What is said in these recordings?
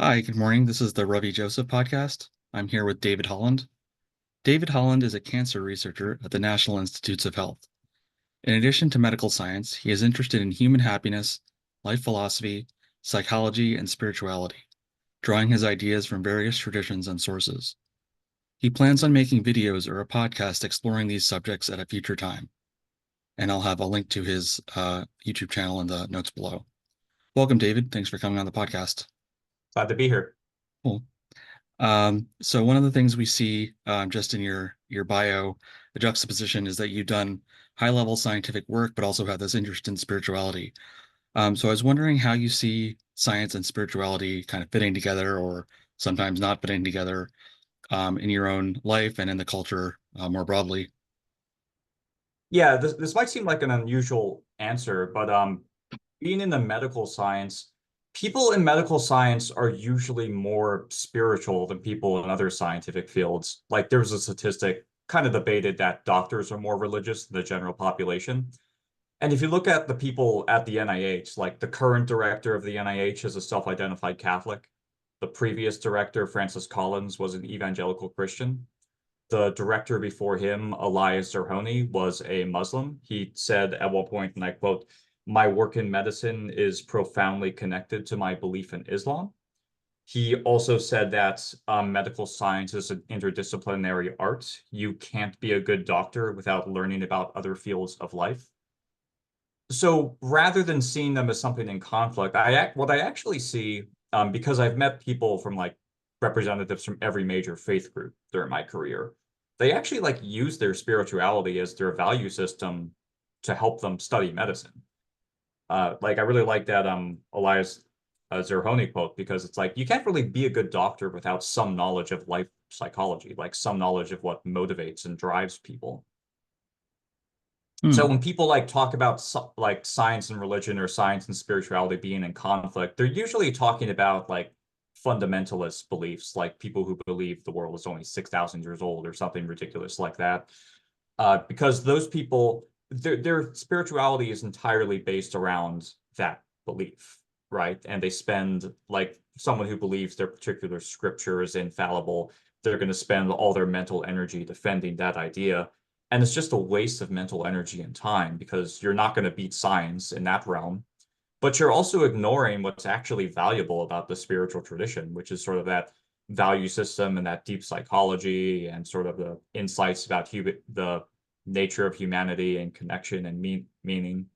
Hi, good morning. This is the Ravi Joseph podcast. I'm here with David Holland. David Holland is a cancer researcher at the National Institutes of Health. In addition to medical science, he is interested in human happiness, life philosophy, psychology, and spirituality, drawing his ideas from various traditions and sources. He plans on making videos or a podcast exploring these subjects at a future time, and I'll have a link to his YouTube channel in the notes below. Welcome, David. Thanks for coming on the podcast. Glad to be here. Cool. So one of the things we see just in your bio, the juxtaposition is that you've done high level scientific work, but also have this interest in spirituality. So I was wondering how you see science and spirituality kind of fitting together, or sometimes not fitting together, in your own life and in the culture more broadly. Yeah, this might seem like an unusual answer, but being in the medical science, people in medical science are usually more spiritual than people in other scientific fields. Like there was a statistic kind of debated that doctors are more religious than the general population. And if you look at the people at the NIH, like the current director of the NIH is a self-identified Catholic. The previous director, Francis Collins, was an evangelical Christian. The director before him, Elias Zerhouni, was a Muslim. He said at one point, and I quote, "My work in medicine is profoundly connected to my belief in Islam." He also said that medical science is an interdisciplinary art. You can't be a good doctor without learning about other fields of life. So rather than seeing them as something in conflict, what I actually see, because I've met people from like representatives from every major faith group during my career, they actually like use their spirituality as their value system to help them study medicine. Like I really like that Elias Zerhouni quote because it's like you can't really be a good doctor without some knowledge of life psychology, like some knowledge of what motivates and drives people. So Hmm. when people like talk about like science and religion or science and spirituality being in conflict, they're usually talking about like fundamentalist beliefs, like people who believe the world is only 6,000 years old or something ridiculous like that. Because those people, their spirituality is entirely based around that belief, right? And they spend like someone who believes their particular scripture is infallible, they're going to spend all their mental energy defending that idea. And it's just a waste of mental energy and time because you're not going to beat science in that realm. But you're also ignoring what's actually valuable about the spiritual tradition, which is sort of that value system and that deep psychology and sort of the insights about the nature of humanity and connection and meaning.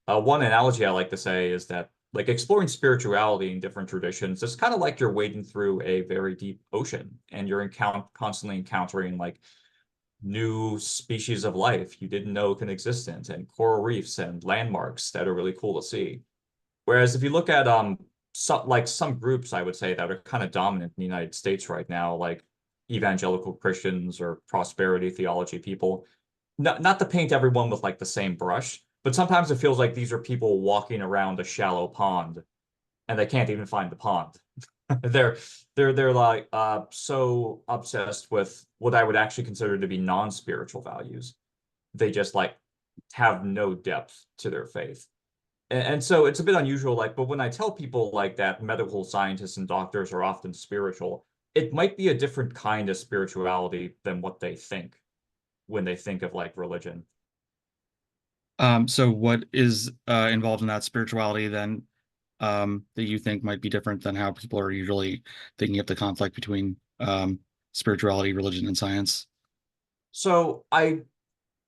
One analogy I like to say is that like exploring spirituality in different traditions, it's kind of like you're wading through a very deep ocean and you're constantly encountering like new species of life you didn't know can exist in, and coral reefs and landmarks that are really cool to see. Whereas if you look at some groups, I would say that are kind of dominant in the United States right now, like evangelical Christians or prosperity theology people, not to paint everyone with like the same brush, but sometimes it feels like these are people walking around a shallow pond and they can't even find the pond. They're they're like so obsessed with what I would actually consider to be non-spiritual values. They just like have no depth to their faith. And so it's a bit unusual, like, but when I tell people like that medical scientists and doctors are often spiritual, it might be a different kind of spirituality than what they think when they think of like religion. So what is involved in that spirituality then, that you think might be different than how people are usually thinking of the conflict between spirituality, religion, and science? So I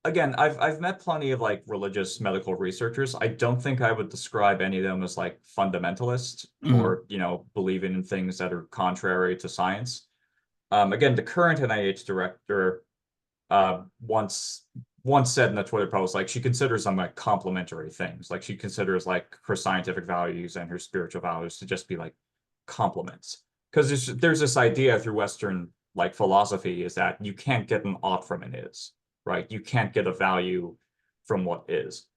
again, I've met plenty of like religious medical researchers. I don't think I would describe any of them as like fundamentalist Hmm. or, believing in things that are contrary to science. Again, the current NIH director once said in a Twitter post, like she considers them like complementary things. Like she considers like her scientific values and her spiritual values to just be like complements. Because there's this idea through Western like philosophy is that you can't get an ought from an is, right? You can't get a value from what is.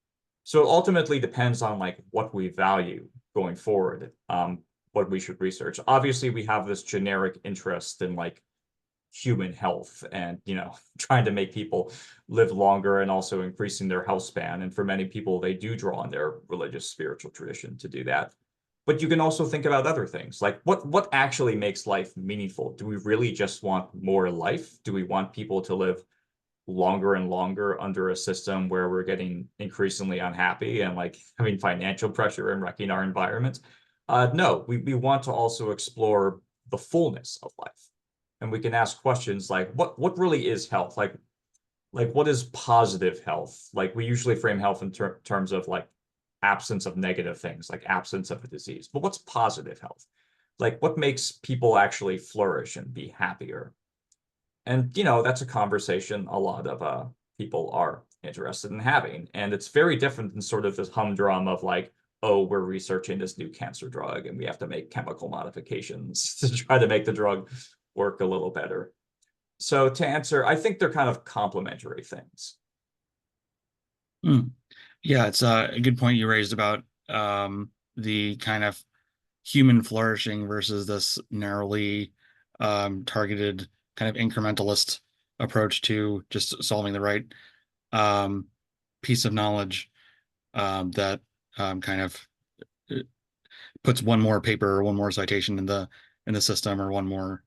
So it ultimately depends on like what we value going forward, what we should research. Obviously, we have this generic interest in like human health and trying to make people live longer and also increasing their health span. And for many people, they do draw on their religious spiritual tradition to do that. But you can also think about other things, like what actually makes life meaningful? Do we really just want more life? Do we want people to live longer and longer under a system where we're getting increasingly unhappy and like having financial pressure and wrecking our environment? No, we want to also explore the fullness of life. And we can ask questions like what really is health? Like what is positive health? Like we usually frame health in terms of like absence of negative things, like absence of a disease. But what's positive health? Like what makes people actually flourish and be happier? And that's a conversation a lot of people are interested in having. And it's very different than sort of this humdrum of like, oh, we're researching this new cancer drug and we have to make chemical modifications to try to make the drug work a little better. So to answer, I think they're kind of complementary things. Mm. Yeah, it's a good point you raised about the kind of human flourishing versus this narrowly targeted kind of incrementalist approach to just solving the right um, piece of knowledge that kind of uh, puts one more paper or one more citation in the system or one more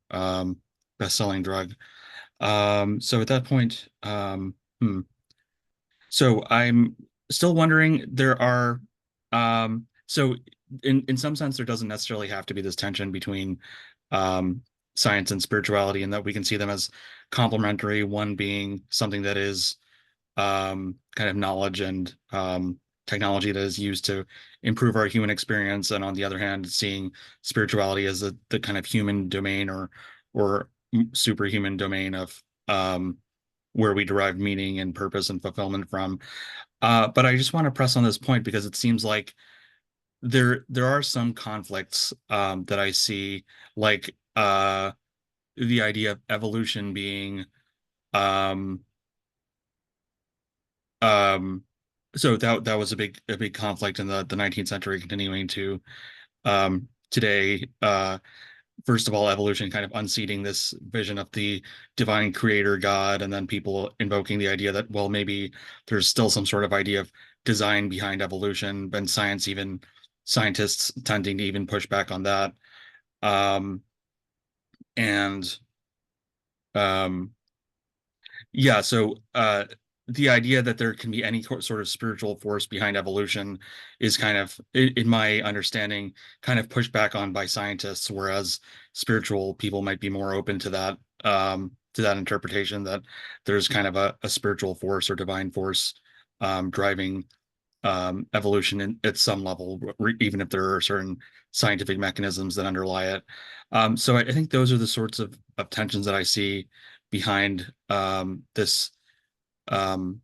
best-selling drug. So at that point, so I'm still wondering, so in some sense there doesn't necessarily have to be this tension between um science and spirituality, and that we can see them as complementary, one being something that is kind of knowledge and technology that is used to improve our human experience, and on the other hand, seeing spirituality as the kind of human domain or superhuman domain of where we derive meaning and purpose and fulfillment from. But I just want to press on this point because it seems like there are some conflicts that I see, like the idea of evolution being um, um, so that was a big conflict in the 19th century, continuing to today. First of all, evolution kind of unseating this vision of the divine creator God, and then people invoking the idea that, well, maybe there's still some sort of idea of design behind evolution, and scientists tending to even push back on that. Um, and um, Yeah, so the idea that there can be any sort of spiritual force behind evolution is kind of, in my understanding, kind of pushed back on by scientists, whereas spiritual people might be more open to that interpretation, that there's kind of a spiritual force or divine force driving evolution at some level, even if there are certain scientific mechanisms that underlie it. So I think those are the sorts of tensions that I see behind this um,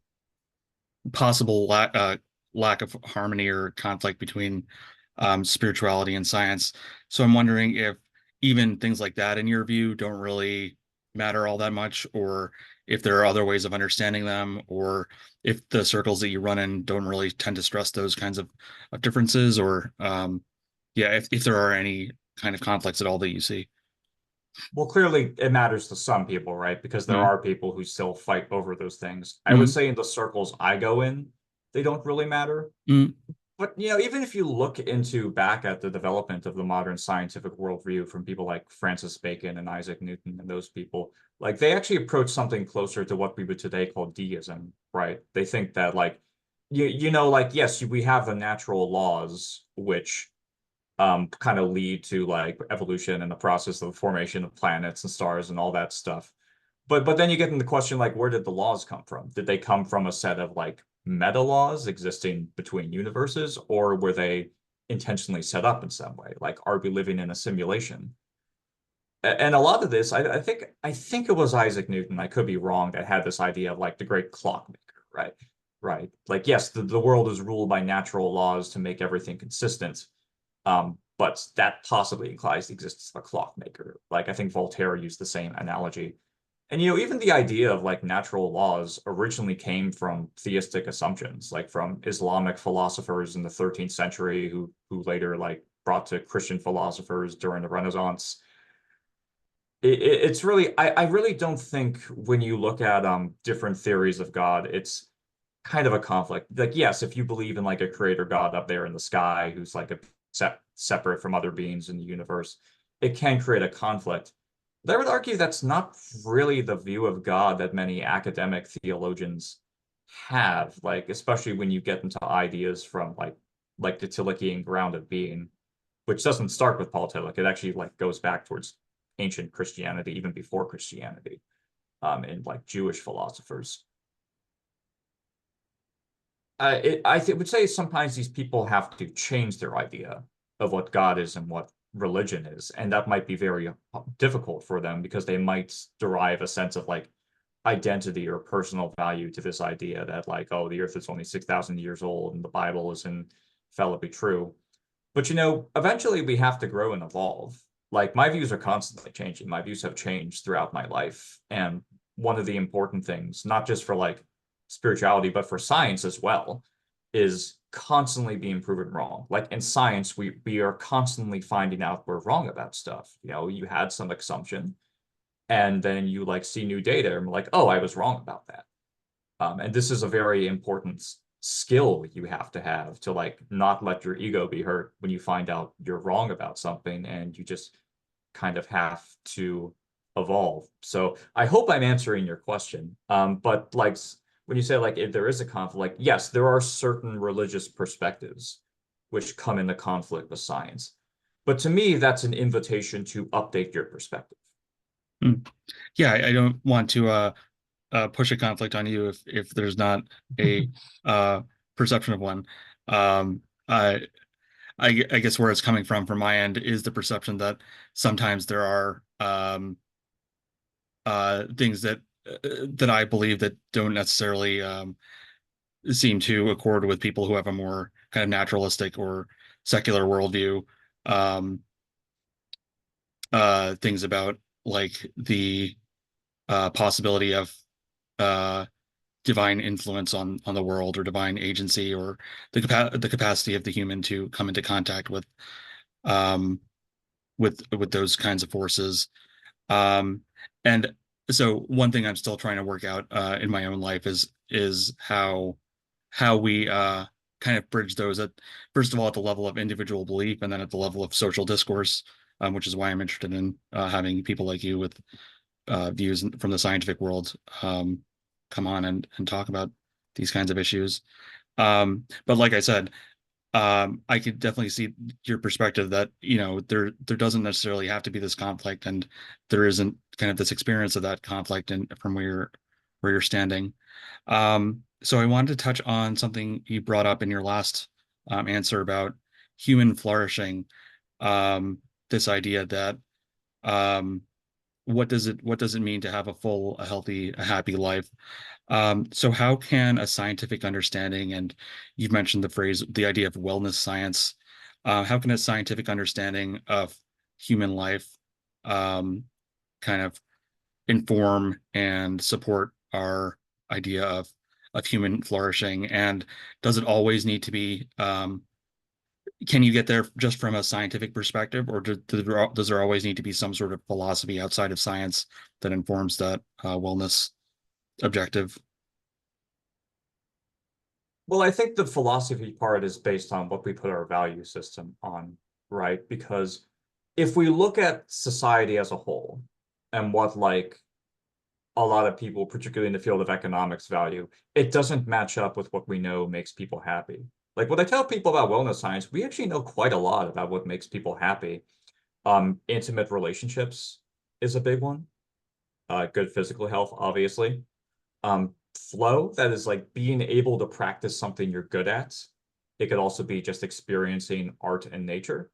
possible lack of harmony or conflict between spirituality and science. So I'm wondering if even things like that, in your view, don't really matter all that much, or if there are other ways of understanding them, or if the circles that you run in don't really tend to stress those kinds of differences, or yeah, if there are any kind of conflicts at all that you see. Well, clearly it matters to some people, right? Because there Mm, are people who still fight over those things. I would mm, say in the circles I go in, they don't really matter. mm, But even if you look into back at the development of the modern scientific worldview from people like Francis Bacon and Isaac Newton and those people, like they actually approach something closer to what we would today call deism, right? They think that like like yes, we have the natural laws which kind of lead to like evolution and the process of the formation of planets and stars and all that stuff. But then you get into the question like where did the laws come from? Did they come from a set of like meta laws existing between universes, or were they intentionally set up in some way? Like are we living in a simulation? And a lot of this, I think it was Isaac Newton, I could be wrong, that had this idea of like the great clockmaker, right? Right. Like yes, the world is ruled by natural laws to make everything consistent. But that possibly implies the existence of a clockmaker. Like I think Voltaire used the same analogy. And even the idea of like natural laws originally came from theistic assumptions, like from Islamic philosophers in the 13th century who later like brought to Christian philosophers during the Renaissance. It's really I really don't think when you look at different theories of God, it's kind of a conflict. Like yes, if you believe in like a creator God up there in the sky who's like separate from other beings in the universe, it can create a conflict. But I would argue that's not really the view of God that many academic theologians have, like especially when you get into ideas from like the Tillichian ground of being, which doesn't start with Paul Tillich. It actually like goes back towards ancient Christianity, even before Christianity, and like Jewish philosophers. Would say sometimes these people have to change their idea of what God is and what religion is, and that might be very difficult for them because they might derive a sense of like identity or personal value to this idea that like, oh, the earth is only 6,000 years old and the Bible is infallibly true. But eventually we have to grow and evolve. Like my views are constantly changing. My views have changed throughout my life. And one of the important things, not just for like spirituality, but for science as well, is constantly being proven wrong. Like in science, we are constantly finding out we're wrong about stuff. You had some assumption, and then you like see new data and like, oh, I was wrong about that. And this is a very important skill you have to like not let your ego be hurt when you find out you're wrong about something, and you just kind of have to evolve. So I hope I'm answering your question. But like when you say like if there is a conflict, yes, there are certain religious perspectives which come into conflict with science. But to me, that's an invitation to update your perspective. Hmm. Yeah, I don't want to push a conflict on you if there's not a uh, perception of one. Um, I, I guess where it's coming from my end is the perception that sometimes there are things that I believe that don't necessarily seem to accord with people who have a more kind of naturalistic or secular worldview. Um, things about like the possibility of uh, divine influence on the world or divine agency or the capacity of the human to come into contact um, with those kinds of forces. Um, and so one thing I'm still trying to work out in my own life is how we kind of bridge those at first of all at the level of individual belief and then at the level of social discourse, which is why I'm interested in having people like you with views from the scientific world come on and talk about these kinds of issues. But like I said, I could definitely see your perspective that, there doesn't necessarily have to be this conflict and there isn't kind of this experience of that conflict and from where you're standing. So I wanted to touch on something you brought up in your last answer about human flourishing. This idea that um, what does it mean to have a full, a healthy, a happy life? So how can a scientific understanding, and you've mentioned the idea of wellness science, how can a scientific understanding of human life um, kind of inform and support our idea of human flourishing? And does it always need to be can you get there just from a scientific perspective, or does there always need to be some sort of philosophy outside of science that informs that wellness objective? Well, I think the philosophy part is based on what we put our value system on, right? Because if we look at society as a whole and what like a lot of people, particularly in the field of economics, value, it doesn't match up with what we know makes people happy. Like when I tell people about wellness science, we actually know quite a lot about what makes people happy. Intimate relationships is a big one. Good physical health, obviously. Flow, that is like being able to practice something you're good at. It could also be just experiencing art and nature.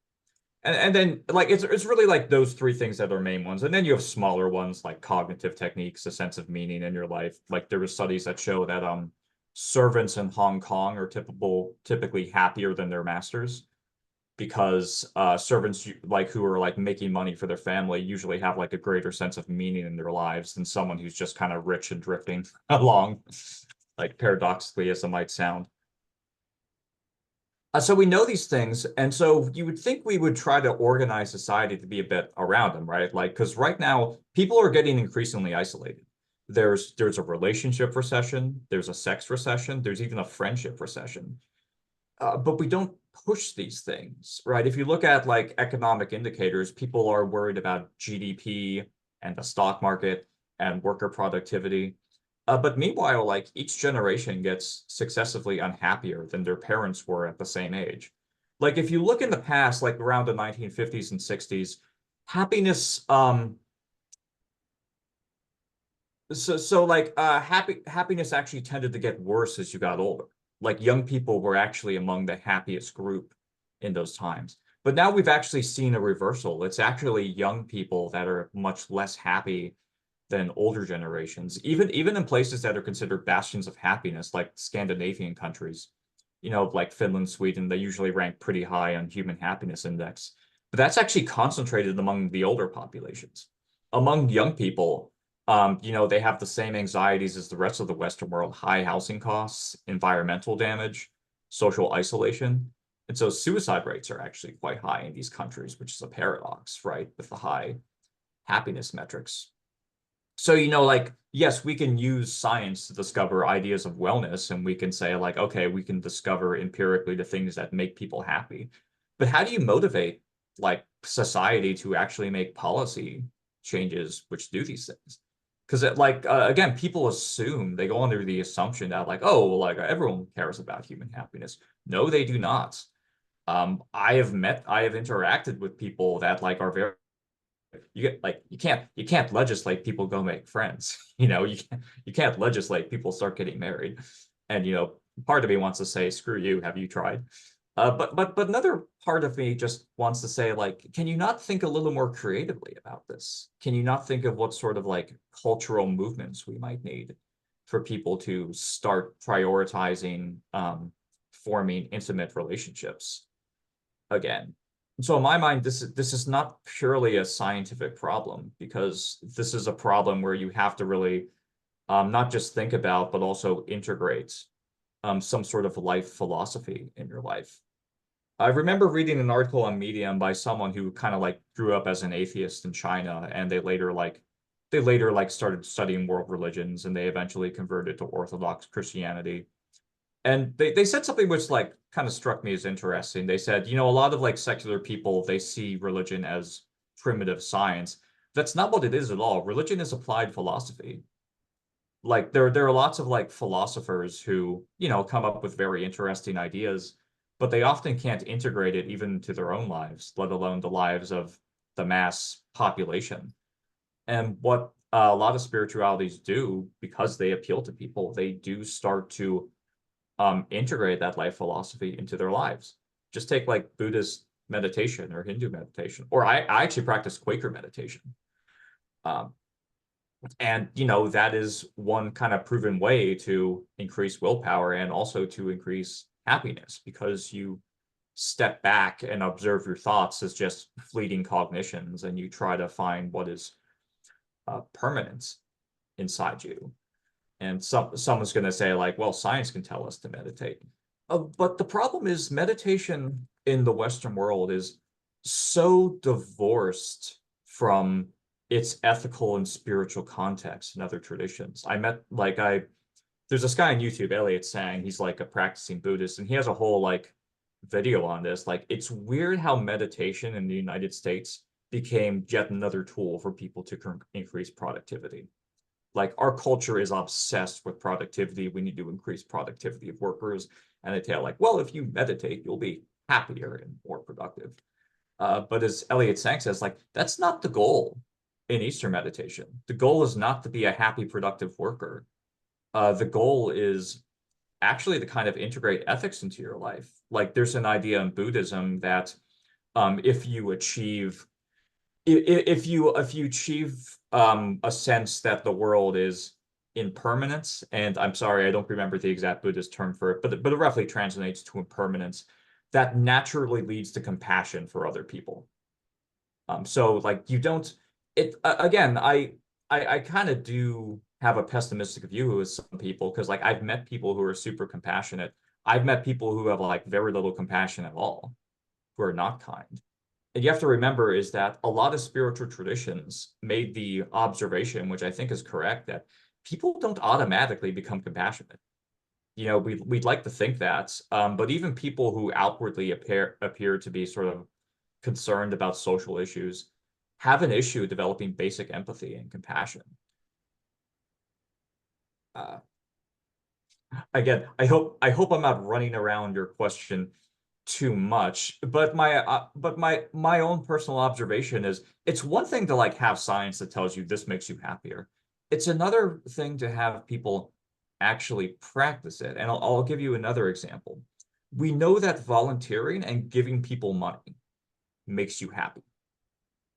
And then like it's really like those three things that are main ones. And then you have smaller ones like cognitive techniques, a sense of meaning in your life. Like there were studies that show that servants in Hong Kong are typically happier than their masters because servants like who are like making money for their family usually have like a greater sense of meaning in their lives than someone who's just kind of rich and drifting along, like paradoxically as it might sound. So we know these things, and so you would think we would try to organize society to be a bit around them, right? Like, because right now people are getting increasingly isolated. There's a relationship recession, there's a sex recession, there's even a friendship recession. but we don't push these things, right? If you look at like economic indicators, people are worried about GDP and the stock market and worker productivity. But meanwhile, like each generation gets successively unhappier than their parents were at the same age. Like if you look in the past, like around the 1950s and 60s, happiness, happiness actually tended to get worse as you got older. Like young people were actually among the happiest group in those times. But now we've actually seen a reversal. It's actually young people that are much less happy than older generations, even in places that are considered bastions of happiness, like Scandinavian countries, like Finland, Sweden, they usually rank pretty high on human happiness index. But that's actually concentrated among the older populations. Among young people, they have the same anxieties as the rest of the Western world: high housing costs, environmental damage, social isolation. And so suicide rates are actually quite high in these countries, which is a paradox, right? With the high happiness metrics. So, like, yes, we can use science to discover ideas of wellness, and we can say, like, okay, we can discover empirically the things that make people happy. But how do you motivate, like, society to actually make policy changes which do these things? Because, again, people assume, they go under the assumption that, like, oh, well, like, everyone cares about human happiness. No, they do not. I have interacted with people that, like, are very you can't legislate people go make friends. You can't legislate people start getting married. And part of me wants to say, screw you, have you tried? But another part of me just wants to say, like, can you not think a little more creatively about this? Can you not think of what sort of like cultural movements we might need for people to start prioritizing forming intimate relationships again? So in my mind, this is not purely a scientific problem, because this is a problem where you have to really not just think about, but also integrate some sort of life philosophy in your life. I remember reading an article on Medium by someone who kind of like grew up as an atheist in China, and they later started studying world religions, and they eventually converted to Orthodox Christianity. And they said something which like kind of struck me as interesting. They said, a lot of like secular people, they see religion as primitive science. That's not what it is at all. Religion is applied philosophy. Like there are lots of like philosophers who, come up with very interesting ideas, but they often can't integrate it even to their own lives, let alone the lives of the mass population. And what a lot of spiritualities do, because they appeal to people, they do start to integrate that life philosophy into their lives. Just take like Buddhist meditation or Hindu meditation, or I actually practice Quaker meditation. Um, and that is one kind of proven way to increase willpower and also to increase happiness, because you step back and observe your thoughts as just fleeting cognitions, and you try to find what is permanent inside you. And someone's going to say, like, well, science can tell us to meditate. But the problem is meditation in the Western world is so divorced from its ethical and spiritual context and other traditions. There's this guy on YouTube, Elliot Sang, he's like a practicing Buddhist, and he has a whole like video on this. Like, it's weird how meditation in the United States became yet another tool for people to increase productivity. Like, our culture is obsessed with productivity. We need to increase productivity of workers. And they tell like, well, if you meditate, you'll be happier and more productive. But as Elliot Sang says, like, that's not the goal in Eastern meditation. The goal is not to be a happy, productive worker. The goal is actually to kind of integrate ethics into your life. Like, there's an idea in Buddhism that if you achieve if you achieve a sense that the world is impermanence, and I'm sorry, I don't remember the exact Buddhist term for it, but it roughly translates to impermanence, that naturally leads to compassion for other people. So like, you don't it again, I kind of do have a pessimistic view with some people, because like I've met people who are super compassionate. I've met people who have like very little compassion at all, who are not kind. And you have to remember is that a lot of spiritual traditions made the observation, which I think is correct, that people don't automatically become compassionate. we'd like to think that, but even people who outwardly appear to be sort of concerned about social issues have an issue developing basic empathy and compassion. Uh, Again, I hope I'm not running around your question too much, but my own personal observation is it's one thing to like have science that tells you this makes you happier. It's another thing to have people actually practice it. And I'll give you another example. We know that volunteering and giving people money makes you happy.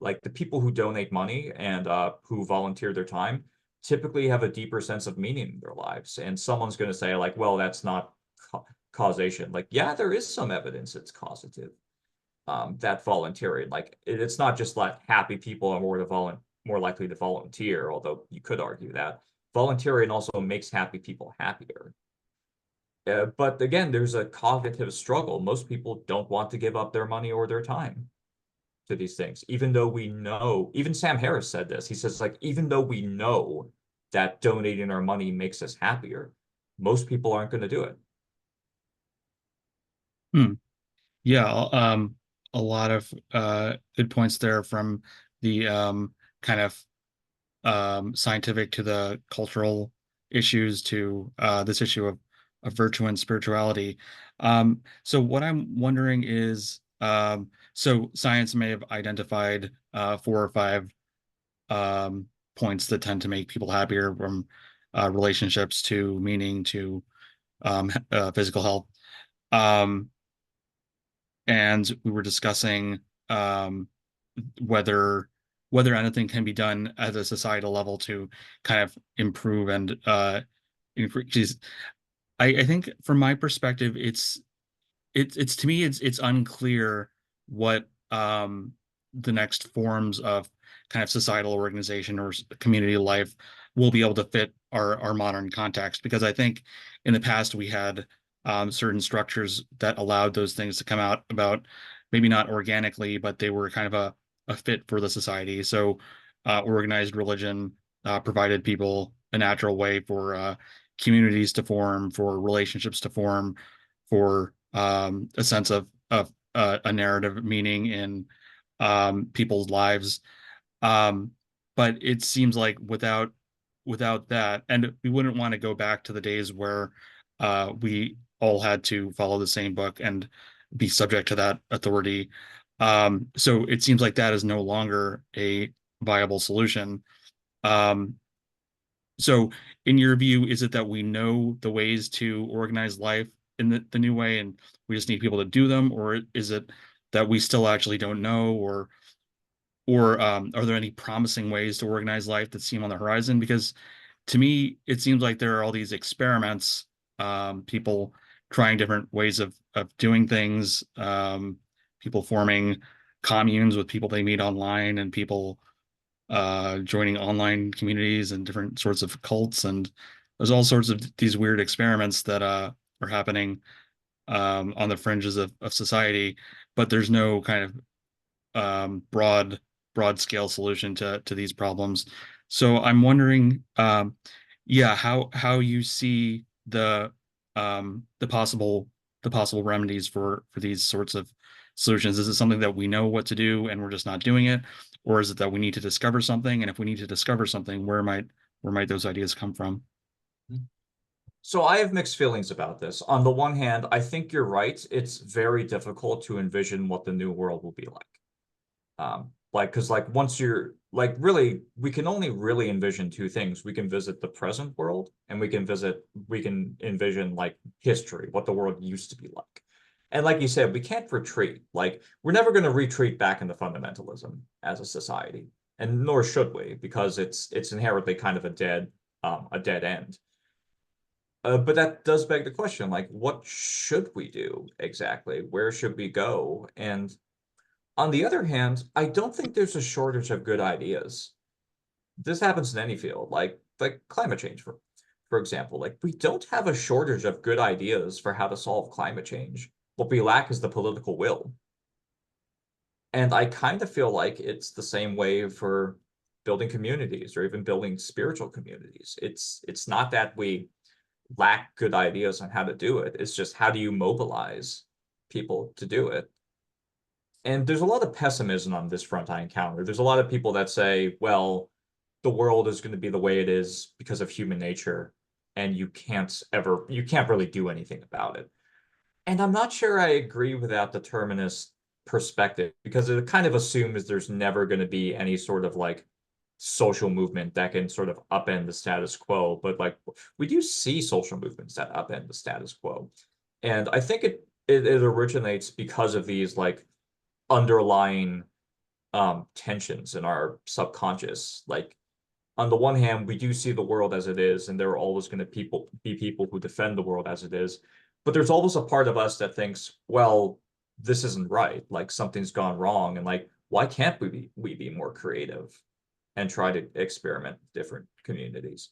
Like the people who donate money and who volunteer their time typically have a deeper sense of meaning in their lives. And someone's going to say like, well, that's not causation. Like, yeah, there is some evidence it's causative. That volunteering, like it's not just like happy people are more likely to volunteer, although you could argue that volunteering also makes happy people happier. But again, there's a cognitive struggle. Most people don't want to give up their money or their time to these things, even though we know, even Sam Harris said this. He says, like, even though we know that donating our money makes us happier, most people aren't going to do it. Hmm. Yeah, a lot of good points there from the kind of scientific to the cultural issues to this issue of virtue and spirituality. So what I'm wondering is, so science may have identified 4 or 5 points that tend to make people happier, from relationships to meaning to physical health. Um, and we were discussing um, whether anything can be done at a societal level to kind of improve and increase. I think from my perspective, it's to me it's unclear what the next forms of kind of societal organization or community life will be able to fit our modern context, because I think in the past we had certain structures that allowed those things to come out about, maybe not organically, but they were kind of a fit for the society. So organized religion provided people a natural way for communities to form, for relationships to form, for a sense of a narrative meaning in people's lives. Um, but it seems like without that, and we wouldn't want to go back to the days where we all had to follow the same book and be subject to that authority. So it seems like that is no longer a viable solution. Um, so, in your view, is it that we know the ways to organize life in the new way and we just need people to do them, or is it that we still actually don't know, or are there any promising ways to organize life that seem on the horizon? Because to me, it seems like there are all these experiments, people trying different ways of doing things, people forming communes with people they meet online, and people joining online communities and different sorts of cults. And there's all sorts of these weird experiments that are happening on the fringes of society, but there's no kind of broad scale solution to these problems. So I'm wondering, yeah, how you see the possible remedies for these sorts of solutions. Is it something that we know what to do and we're just not doing it, or is it that we need to discover something? And if we need to discover something, where might those ideas come from? So I have mixed feelings about this. On the one hand, I think you're right. It's very difficult to envision what the new world will be like. Like, because like once you're like really, we can only really envision two things. We can visit the present world, and we can envision like history, what the world used to be like. And like you said, we can't retreat. Like we're never going to retreat back into fundamentalism as a society, and nor should we, because it's inherently kind of a dead end. But that does beg the question, like, what should we do exactly? Where should we go? And on the other hand, I don't think there's a shortage of good ideas. This happens in any field, like climate change, for example. Like we don't have a shortage of good ideas for how to solve climate change. What we lack is the political will. And I kind of feel like it's the same way for building communities or even building spiritual communities. It's not that lack good ideas on how to do it. It's just how do you mobilize people to do it? And there's a lot of pessimism on this front I encounter. There's a lot of people that say, well, the world is going to be the way it is because of human nature, and you can't really do anything about it. And I'm not sure I agree with that determinist perspective because it kind of assumes there's never going to be any sort of like social movement that can sort of upend the status quo. But like we do see social movements that upend the status quo. And I think it originates because of these like underlying tensions in our subconscious. Like on the one hand, we do see the world as it is, and there are always going to be people who defend the world as it is. But there's always a part of us that thinks, well, this isn't right. Like something's gone wrong, and like why can't we be more creative and try to experiment with different communities?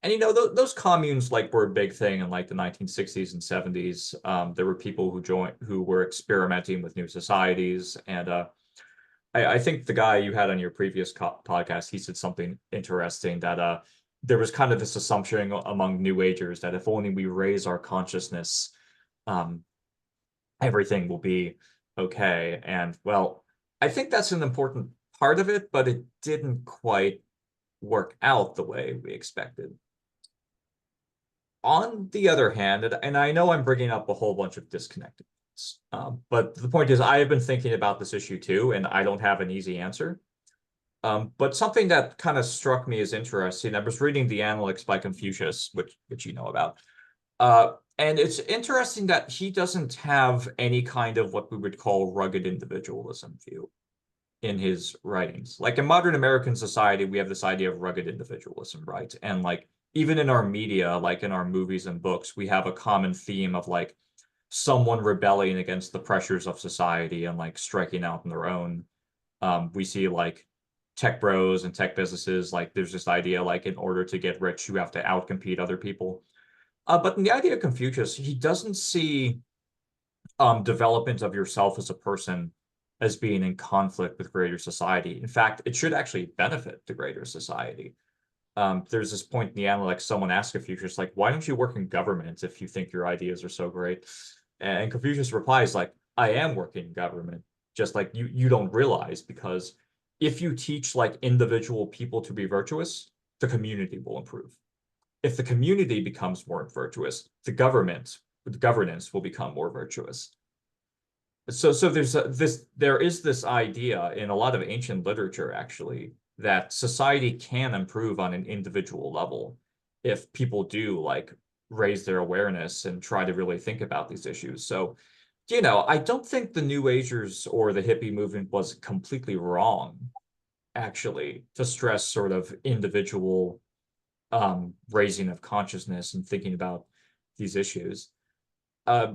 And those communes like were a big thing in like the 1960s and 70s. There were people who were experimenting with new societies, and I think the guy you had on your previous podcast, he said something interesting that there was kind of this assumption among New Agers that if only we raise our consciousness, um, everything will be okay. And well, I think that's an important part of it, but it didn't quite work out the way we expected. On the other hand, and I know I'm bringing up a whole bunch of disconnected points, but the point is, I have been thinking about this issue too, and I don't have an easy answer. But something that kind of struck me as interesting, I was reading the Analects by Confucius, which you know about. And it's interesting that he doesn't have any kind of what we would call rugged individualism view in his writings. Like in modern American society, we have this idea of rugged individualism, right? And like even in our media, like in our movies and books, we have a common theme of like someone rebelling against the pressures of society and like striking out on their own. We see like tech bros and tech businesses, like there's this idea like in order to get rich, you have to outcompete other people. But in the idea of Confucius, he doesn't see development of yourself as a person as being in conflict with greater society. In fact, it should actually benefit the greater society. There's this point in the analect, someone asked Confucius, like, why don't you work in government if you think your ideas are so great? And Confucius replies, like, I am working in government, just like you don't realize, because if you teach like individual people to be virtuous, the community will improve. If the community becomes more virtuous, the governance will become more virtuous. So there is this idea in a lot of ancient literature actually that society can improve on an individual level if people do like raise their awareness and try to really think about these issues. So, I don't think the New Agers or the hippie movement was completely wrong, actually, to stress sort of individual raising of consciousness and thinking about these issues. Uh,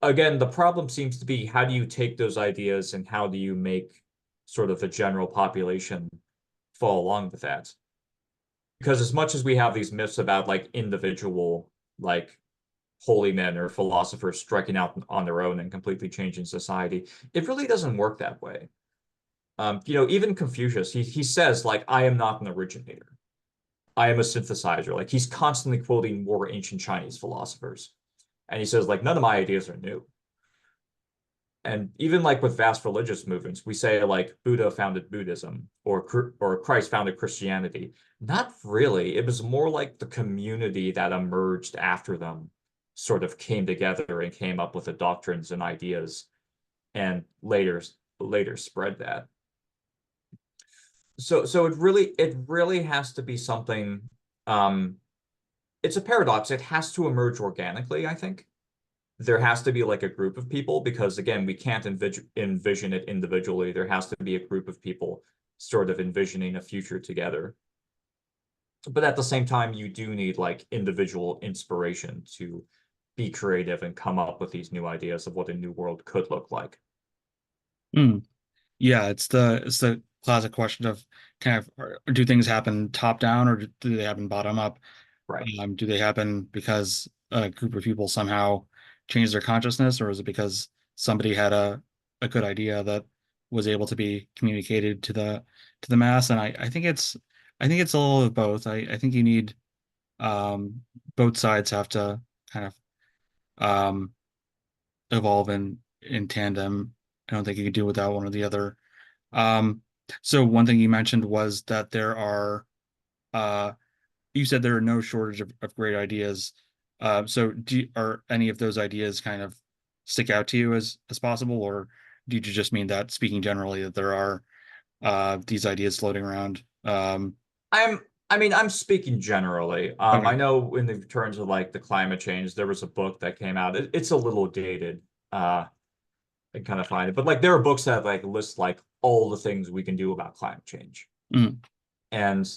Again, the problem seems to be how do you take those ideas and how do you make sort of the general population fall along with that? Because as much as we have these myths about like individual, like holy men or philosophers striking out on their own and completely changing society, it really doesn't work that way. Even Confucius, he says like, I am not an originator. I am a synthesizer. Like he's constantly quoting more ancient Chinese philosophers. And he says, like, none of my ideas are new. And even like with vast religious movements, we say like Buddha founded Buddhism or Christ founded Christianity. Not really. It was more like the community that emerged after them sort of came together and came up with the doctrines and ideas and later spread that. So it really has to be something it's a paradox. It has to emerge organically, I think. There has to be like a group of people because again, we can't envision it individually. There has to be a group of people sort of envisioning a future together. But at the same time, you do need like individual inspiration to be creative and come up with these new ideas of what a new world could look like. Hmm. Yeah, it's the classic question of kind of do things happen top down or do they happen bottom up? Right. Do they happen because a group of people somehow changed their consciousness, or is it because somebody had a good idea that was able to be communicated to the mass? And I think it's a little of both. I think you need um, both sides have to kind of um, evolve in tandem. I don't think you can do without one or the other. Um, so one thing you mentioned was that there are uh, you said there are no shortage of great ideas. So are any of those ideas kind of stick out to you as possible, or do you just mean that speaking generally that there are these ideas floating around? I'm I mean, I'm speaking generally. I Okay. know in the terms of like the climate change, there was a book that came out. It's a little dated. I kind of find it, but like there are books that like list like all the things we can do about climate change. Mm, And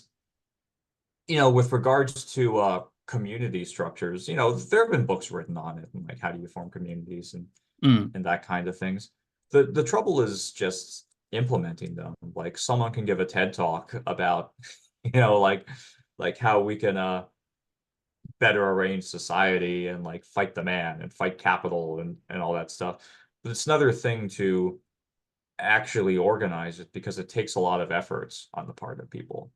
with regards to community structures, there have been books written on it and like how do you form communities mm, and that kind of things. The trouble is just implementing them. Like someone can give a TED talk about, like how we can better arrange society and like fight the man and fight capital and all that stuff. But it's another thing to actually organize it because it takes a lot of efforts on the part of people.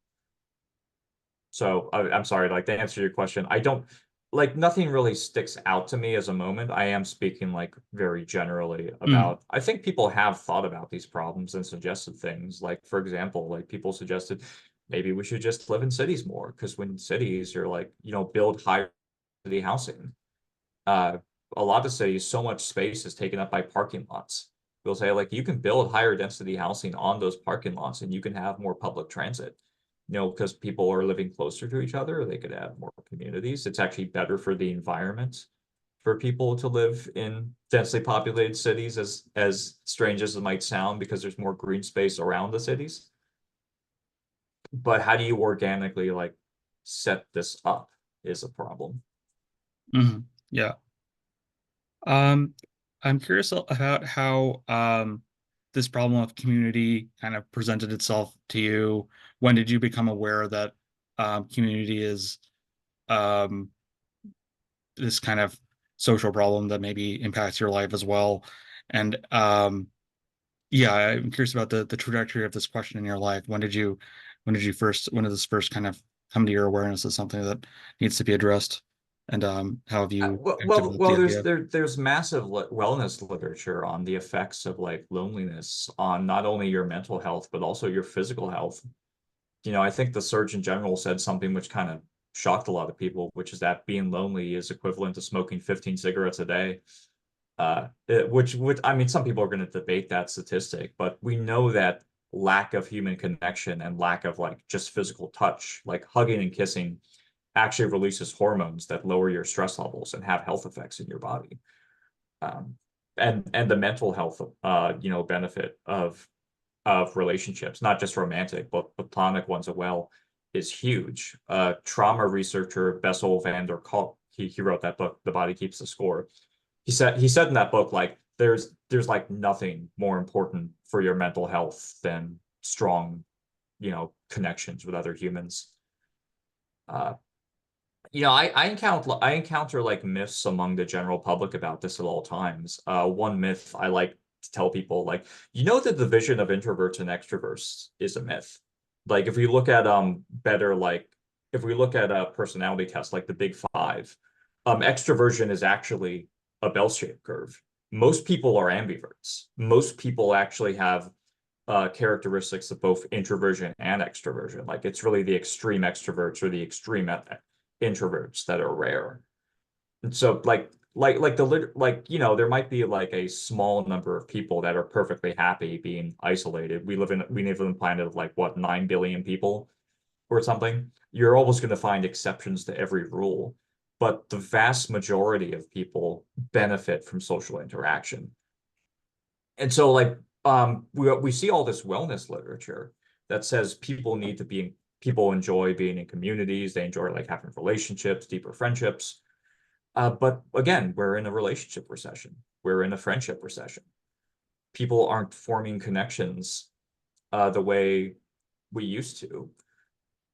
So I'm sorry, like to answer your question, I don't like nothing really sticks out to me as a moment. I am speaking like very generally mm, about, I think people have thought about these problems and suggested things. Like, for example, like people suggested maybe we should just live in cities more because when cities are like, build higher density housing. Uh, a lot of cities, so much space is taken up by parking lots. We'll say like you can build higher density housing on those parking lots and you can have more public transit. Because people are living closer to each other, they could have more communities. It's actually better for the environment for people to live in densely populated cities, as strange as it might sound, because there's more green space around the cities. But how do you organically like set this up is a problem. mm. Yeah. Um, I'm curious about how this problem of community kind of presented itself to you. When did you become aware that community is um, this kind of social problem that maybe impacts your life as well? And yeah, I'm curious about the trajectory of this question in your life. When did this first kind of come to your awareness as something that needs to be addressed? And how have you Well, kind of well, developed the well, idea? there's massive wellness literature on the effects of like loneliness on not only your mental health but also your physical health. I think the Surgeon General said something which kind of shocked a lot of people, which is that being lonely is equivalent to smoking 15 cigarettes a day. Which I mean, some people are going to debate that statistic, but we know that lack of human connection and lack of like just physical touch, like hugging and kissing, actually releases hormones that lower your stress levels and have health effects in your body. Um, and the mental health, benefit of relationships, not just romantic, but platonic ones as well, is huge. Trauma researcher Bessel van der Kolk, he wrote that book, The Body Keeps the Score. He said in that book, like there's like nothing more important for your mental health than strong, connections with other humans. Uh, I encounter like myths among the general public about this at all times. One myth I like to tell people, like, the division of introverts and extroverts is a myth. Like if we look at better like if we look at a personality test like the Big Five, extroversion is actually a bell-shaped curve. Most people are ambiverts. Most people actually have characteristics of both introversion and extroversion. Like it's really the extreme extroverts or the extreme introverts that are rare. And so there might be like a small number of people that are perfectly happy being isolated. We live on a planet of like what, 9 billion people or something. You're always going to find exceptions to every rule, but the vast majority of people benefit from social interaction. And so like we see all this wellness literature that says people enjoy being in communities, they enjoy like having relationships, deeper friendships. But again, we're in a relationship recession. We're in a friendship recession. People aren't forming connections the way we used to.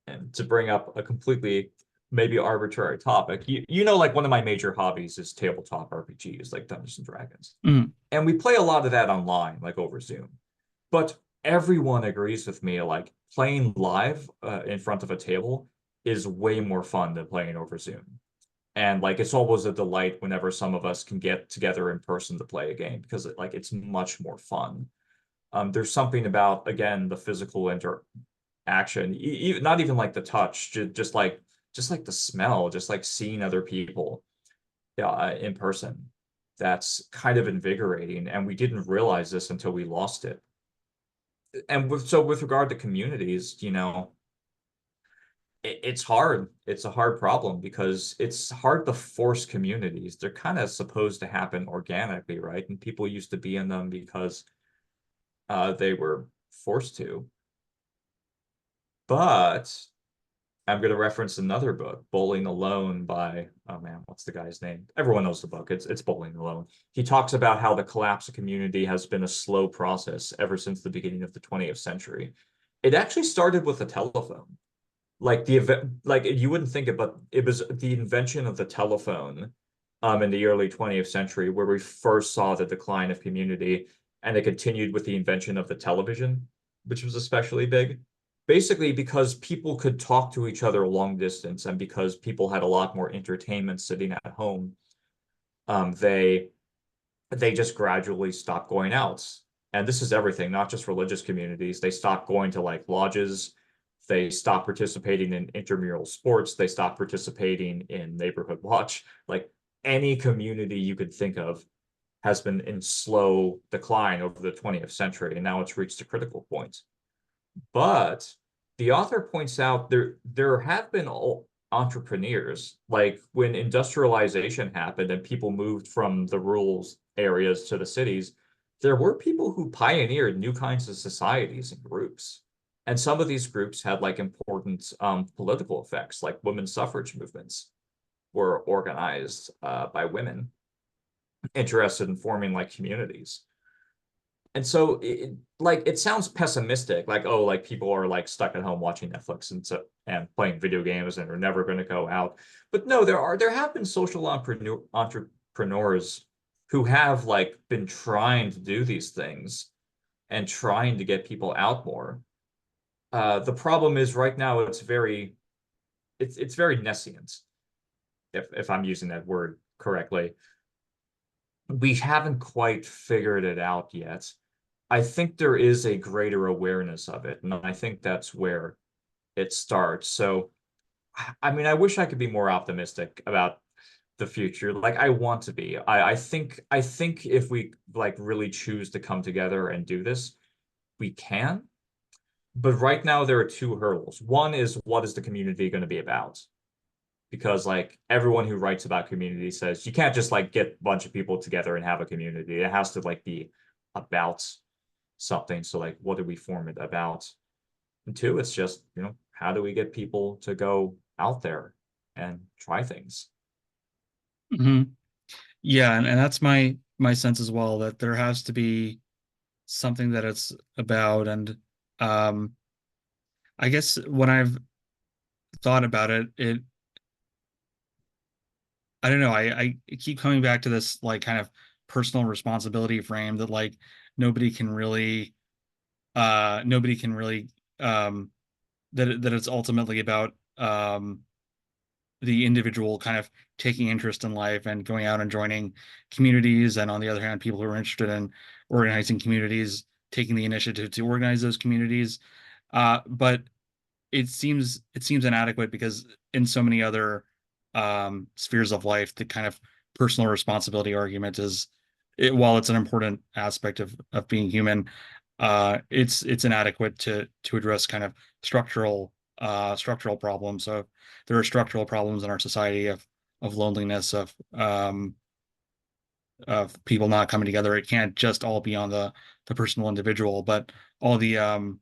And to bring up a completely maybe arbitrary topic, like one of my major hobbies is tabletop RPGs, like Dungeons and Dragons. Mm, And we play a lot of that online, like over Zoom. But everyone agrees with me, like playing live in front of a table is way more fun than playing over Zoom. And like it's always a delight whenever some of us can get together in person to play a game because it's much more fun. There's something about again the physical interaction, not even like the touch, just like the smell, just like seeing other people in person. That's kind of invigorating, and we didn't realize this until we lost it. And with regard to communities, it's hard. It's a hard problem because it's hard to force communities. They're kind of supposed to happen organically, right? And people used to be in them because they were forced to. But I'm going to reference another book, Bowling Alone by, oh man, what's the guy's name? Everyone knows the book. It's Bowling Alone. He talks about how the collapse of community has been a slow process ever since the beginning of the 20th century. It actually started with the telephone. Like the event, like you wouldn't think it, but it was the invention of the telephone in the early 20th century where we first saw the decline of community, and it continued with the invention of the television, which was especially big. Basically, because people could talk to each other long distance, and because people had a lot more entertainment sitting at home, um, they they just gradually stopped going out. And this is everything, not just religious communities. They stopped going to like lodges. They stopped participating in intramural sports. They stopped participating in neighborhood watch. Like any community you could think of has been in slow decline over the 20th century, and now it's reached a critical point. But the author points out there have been entrepreneurs, like when industrialization happened and people moved from the rural areas to the cities, there were people who pioneered new kinds of societies and groups. And some of these groups had like important political effects, like women's suffrage movements were organized by women interested in forming like communities. And so it sounds pessimistic, like, oh, like people are like stuck at home watching Netflix and playing video games and are never going to go out. But no, there have been social entrepreneurs who have like been trying to do these things and trying to get people out more. The problem is right now it's very nescient, if I'm using that word correctly. We haven't quite figured it out yet. I think there is a greater awareness of it, and I think that's where it starts. So, I mean, I wish I could be more optimistic about the future. Like I want to be. I think if we like really choose to come together and do this, we can. But right now there are two hurdles. One is what is the community going to be about? Because like everyone who writes about community says you can't just like get a bunch of people together and have a community. It has to like be about something. So like what do we form it about? And two, it's just, how do we get people to go out there and try things? Hmm. Yeah, and that's my sense as well, that there has to be something that it's about. And um I guess when I've thought about it, I don't know, I keep coming back to this like kind of personal responsibility frame that like nobody can really nobody can really that it's ultimately about the individual kind of taking interest in life and going out and joining communities, and on the other hand, people who are interested in organizing communities taking the initiative to organize those communities. But it seems inadequate because in so many other spheres of life, the kind of personal responsibility argument is, while it's an important aspect of being human, it's inadequate to address kind of structural problems. So there are structural problems in our society of loneliness, of people not coming together. It can't just all be on the personal individual, but all the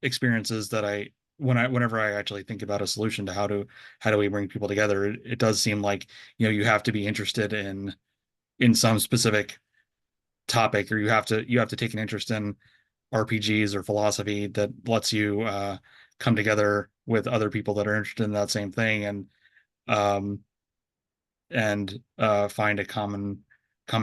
experiences that whenever I actually think about a solution to how do we bring people together, it does seem like, you have to be interested in some specific topic, or you have to take an interest in RPGs or philosophy that lets you come together with other people that are interested in that same thing, um and find a common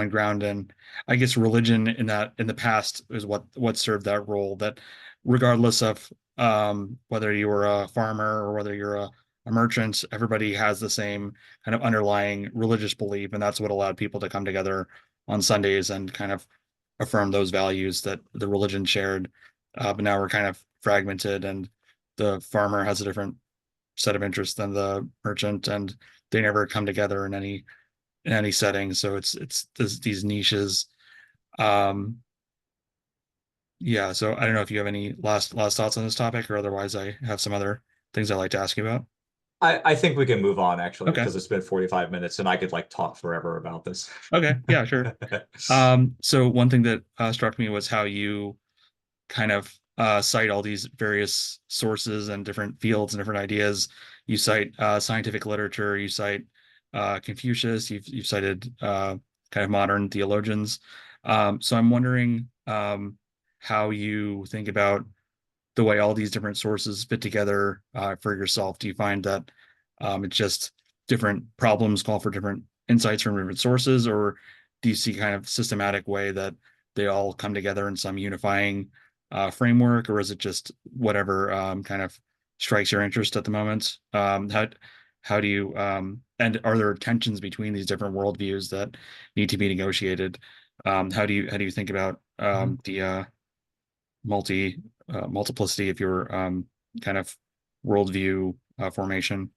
ground. And I guess religion in the past is what served that role, that regardless of Whether you were a farmer or whether you're a merchant, everybody has the same kind of underlying religious belief, and that's what allowed people to come together on Sundays and kind of affirm those values that the religion shared. But now we're kind of fragmented, and the farmer has a different set of interests than the merchant, and they never come together in any setting. So it's these niches. Um, yeah, so I don't know if you have any last thoughts on this topic, or otherwise I have some other things I'd like to ask you about. I think we can move on actually Okay. because it's been 45 minutes and I could like talk forever about this. Okay. Yeah, sure. So one thing that struck me was how you kind of cite all these various sources and different fields and different ideas. You cite scientific literature, you cite Confucius, you've cited kind of modern theologians. So I'm wondering how you think about the way all these different sources fit together for yourself. Do you find that it's just different problems call for different insights from different sources, or do you see kind of systematic way that they all come together in some unifying framework, or is it just whatever kind of strikes your interest at the moment? How do you and are there tensions between these different worldviews that need to be negotiated? How do you think about the multiplicity of your kind of worldview formation?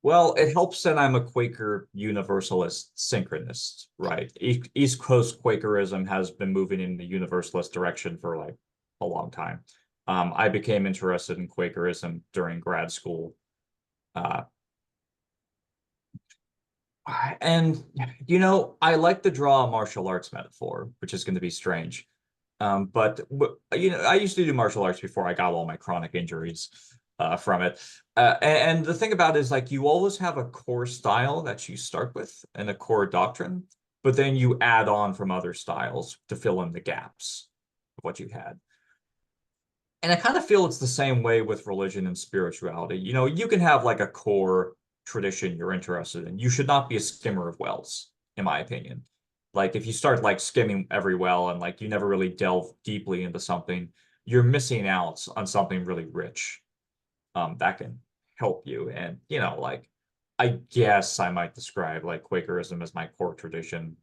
Well, it helps that I'm a Quaker Universalist synchronist, right? East Coast Quakerism has been moving in the Universalist direction for like a long time. I became interested in Quakerism during grad school. Uh, and, I like to draw a martial arts metaphor, which is going to be strange. But I used to do martial arts before I got all my chronic injuries from it. And the thing about it is like you always have a core style that you start with and a core doctrine, but then you add on from other styles to fill in the gaps of what you had. And I kind of feel it's the same way with religion and spirituality. You can have like a core tradition you're interested in. You should not be a skimmer of wells, in my opinion. Like if you start like skimming every well and like you never really delve deeply into something, you're missing out on something really rich that can help you. And like I guess I might describe like Quakerism as my core tradition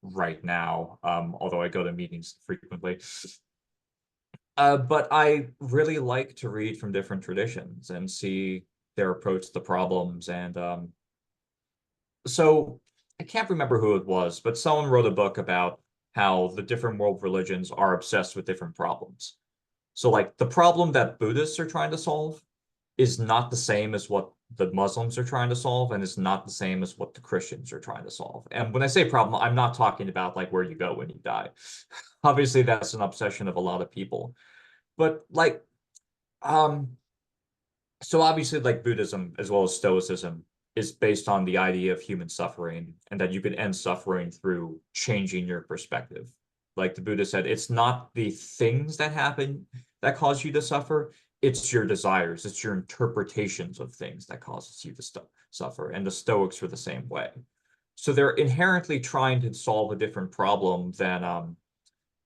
right now, although I go to meetings frequently. But I really like to read from different traditions and see their approach to problems. And so I can't remember who it was, but someone wrote a book about how the different world religions are obsessed with different problems. So, like, the problem that Buddhists are trying to solve is not the same as what the Muslims are trying to solve, and it's not the same as what the Christians are trying to solve. And when I say problem, I'm not talking about like where you go when you die. Obviously, that's an obsession of a lot of people. But like, um, so obviously, like Buddhism as well as Stoicism is based on the idea of human suffering and that you can end suffering through changing your perspective. Like the Buddha said, it's not the things that happen that cause you to suffer, it's your desires, it's your interpretations of things that causes you to suffer. And the Stoics were the same way. So they're inherently trying to solve a different problem than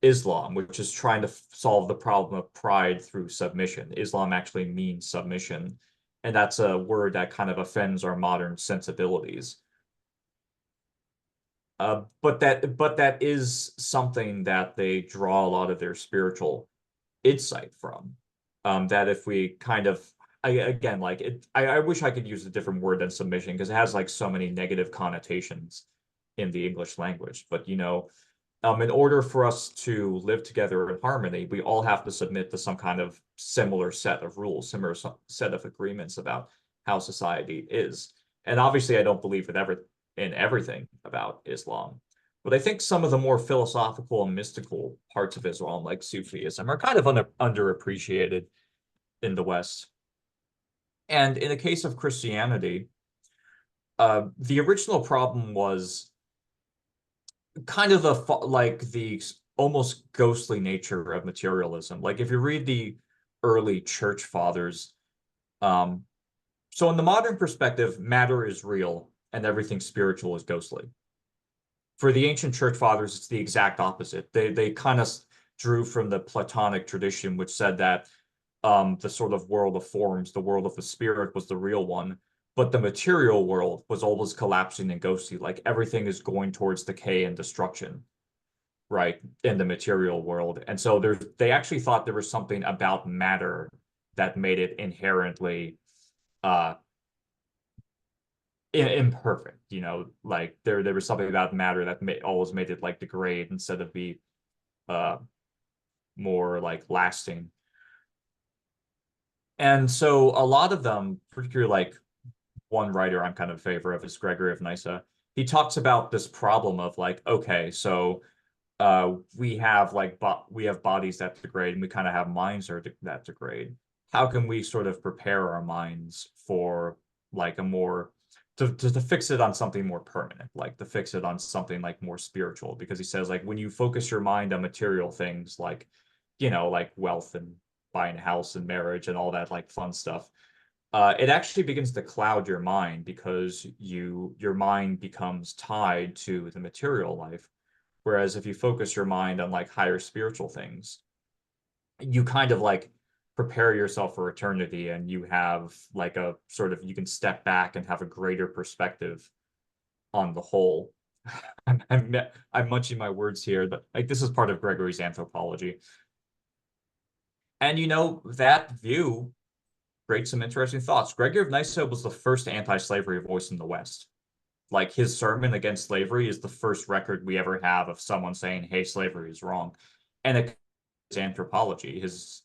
Islam, which is trying to solve the problem of pride through submission. Islam actually means submission, and that's a word that kind of offends our modern sensibilities. But that is something that they draw a lot of their spiritual insight from. That if we kind of again like it, I wish I could use a different word than submission because it has like so many negative connotations in the English language. But in order for us to live together in harmony, we all have to submit to some kind of similar set of rules, similar set of agreements about how society is. And obviously, I don't believe in everything about Islam, but I think some of the more philosophical and mystical parts of Islam, like Sufism, are kind of underappreciated in the West. And in the case of Christianity, the original problem was kind of the almost ghostly nature of materialism. Like if you read the early church fathers, um, so in the modern perspective, matter is real and everything spiritual is ghostly. For the ancient church fathers, it's the exact opposite. They kind of drew from the Platonic tradition, which said that the sort of world of forms, the world of the spirit was the real one, but the material world was always collapsing and ghostly, like everything is going towards decay and destruction, right, in the material world. And so they actually thought there was something about matter that made it inherently uh imperfect, like there was something about matter that always made it like degrade instead of be uh more like lasting. And so a lot of them, particularly like one writer I'm kind of in favor of is Gregory of Nyssa. He talks about this problem of like, okay, so we have we have bodies that degrade and we kind of have minds that degrade. How can we sort of prepare our minds for like a more to fix it on something more permanent, like to fix it on something like more spiritual? Because he says like when you focus your mind on material things like like wealth and buying a house and marriage and all that like fun stuff, it actually begins to cloud your mind because your mind becomes tied to the material life. Whereas if you focus your mind on like higher spiritual things, you kind of like prepare yourself for eternity and you have like a sort of, you can step back and have a greater perspective on the whole. I'm munching my words here, but like this is part of Gregory's anthropology. And that view creates some interesting thoughts. Gregory of Nyssa was the first anti-slavery voice in the West. Like his sermon against slavery is the first record we ever have of someone saying, "Hey, slavery is wrong," and his anthropology, his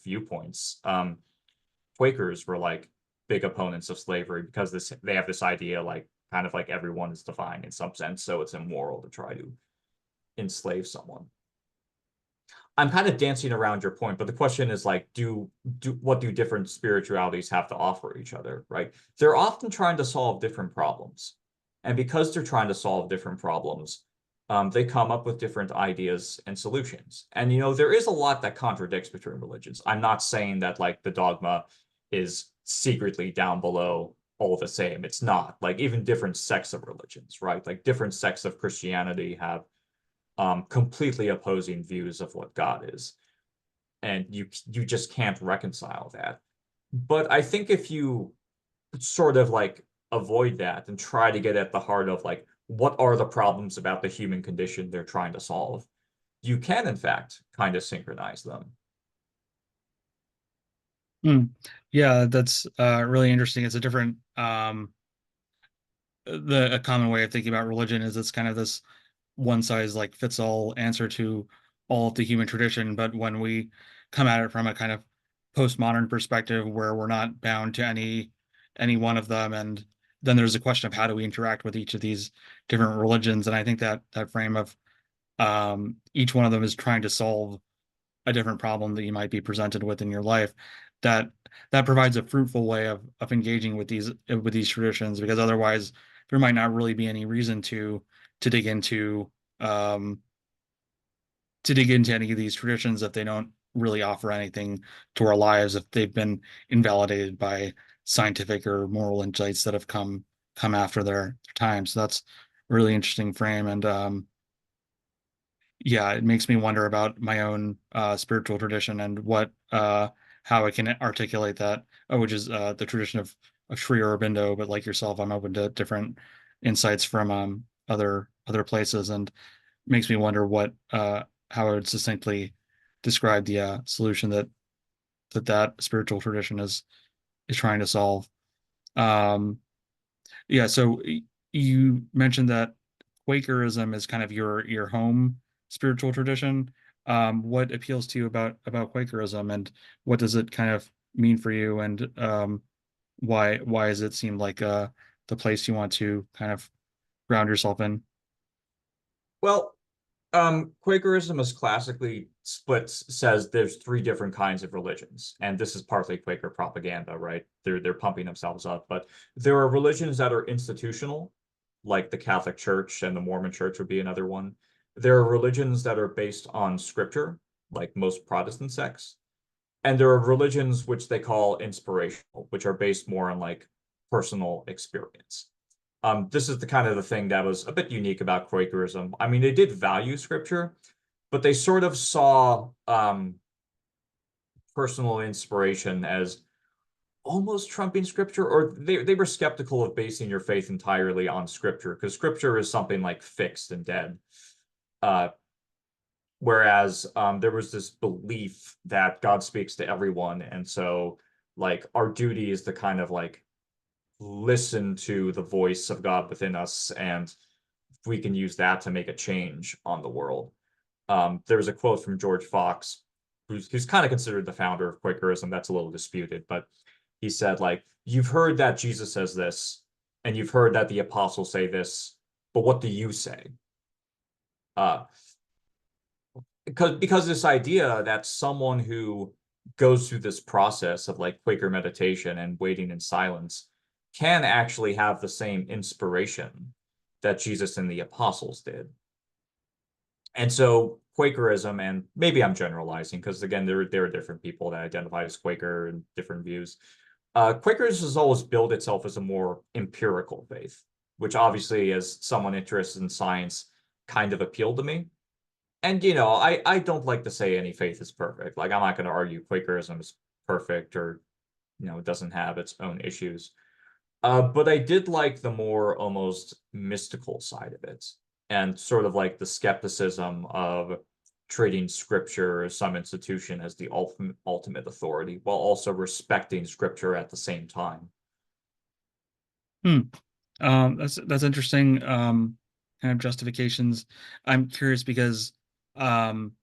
viewpoints. Quakers were like big opponents of slavery because they have this idea like kind of like everyone is divine in some sense, so it's immoral to try to enslave someone. I'm kind of dancing around your point, but the question is like, what do different spiritualities have to offer each other, right? They're often trying to solve different problems. And because they're trying to solve different problems, they come up with different ideas and solutions. And there is a lot that contradicts between religions. I'm not saying that like the dogma is secretly down below all the same. It's not. Like even different sects of religions, right? Like different sects of Christianity have completely opposing views of what God is, and you just can't reconcile that. But I think if you sort of like avoid that and try to get at the heart of like what are the problems about the human condition they're trying to solve, you can in fact kind of synchronize them. Hmm. Yeah, that's really interesting. It's a different a common way of thinking about religion is it's kind of this one size like fits all answer to all of the human tradition. But when we come at it from a kind of postmodern perspective where we're not bound to any one of them, and then there's a question of how do we interact with each of these different religions. And I think that that frame of each one of them is trying to solve a different problem that you might be presented with in your life, that that provides a fruitful way of engaging with these traditions, because otherwise there might not really be any reason to dig into um, to dig into any of these traditions if they don't really offer anything to our lives, if they've been invalidated by scientific or moral insights that have come after their time. So that's a really interesting frame. And yeah, it makes me wonder about my own spiritual tradition and what how I can articulate that, which is the tradition of Sri Aurobindo. But like yourself, I'm open to different insights from other places, and makes me wonder what how I would succinctly describe the solution that spiritual tradition is trying to solve. Um, yeah, so you mentioned that Quakerism is kind of your home spiritual tradition. What appeals to you about Quakerism, and what does it kind of mean for you, and why does it seem like the place you want to kind of ground yourself in? Well, Quakerism is classically says there's three different kinds of religions, and this is partly Quaker propaganda, right? They're pumping themselves up, but there are religions that are institutional, like the Catholic Church and the Mormon Church would be another one. There are religions that are based on scripture, like most Protestant sects, and there are religions which they call inspirational, which are based more on like personal experience. This is the kind of the thing that was a bit unique about Quakerism. I mean, they did value scripture, but they sort of saw personal inspiration as almost trumping scripture, or they were skeptical of basing your faith entirely on scripture, because scripture is something like fixed and dead. Uh, Whereas there was this belief that God speaks to everyone, and so like our duty is to kind of like listen to the voice of God within us, and we can use that to make a change on the world. There's a quote from George Fox, who's kind of considered the founder of Quakerism. That's a little disputed, but he said, like, you've heard that Jesus says this, and you've heard that the apostles say this, but what do you say? Uh, because this idea that someone who goes through this process of like Quaker meditation and waiting in silence can actually have the same inspiration that Jesus and the apostles did. And so Quakerism, and maybe I'm generalizing because again, there are different people that identify as Quaker and different views. Quakerism has always built itself as a more empirical faith, which obviously, as someone interested in science, kind of appealed to me. And I don't like to say any faith is perfect. Like I'm not going to argue Quakerism is perfect or it doesn't have its own issues. But I did like the more almost mystical side of it, and sort of like the skepticism of treating scripture as some institution as the ultimate authority, while also respecting scripture at the same time. Hmm. That's interesting. Kind of justifications. I'm curious because um,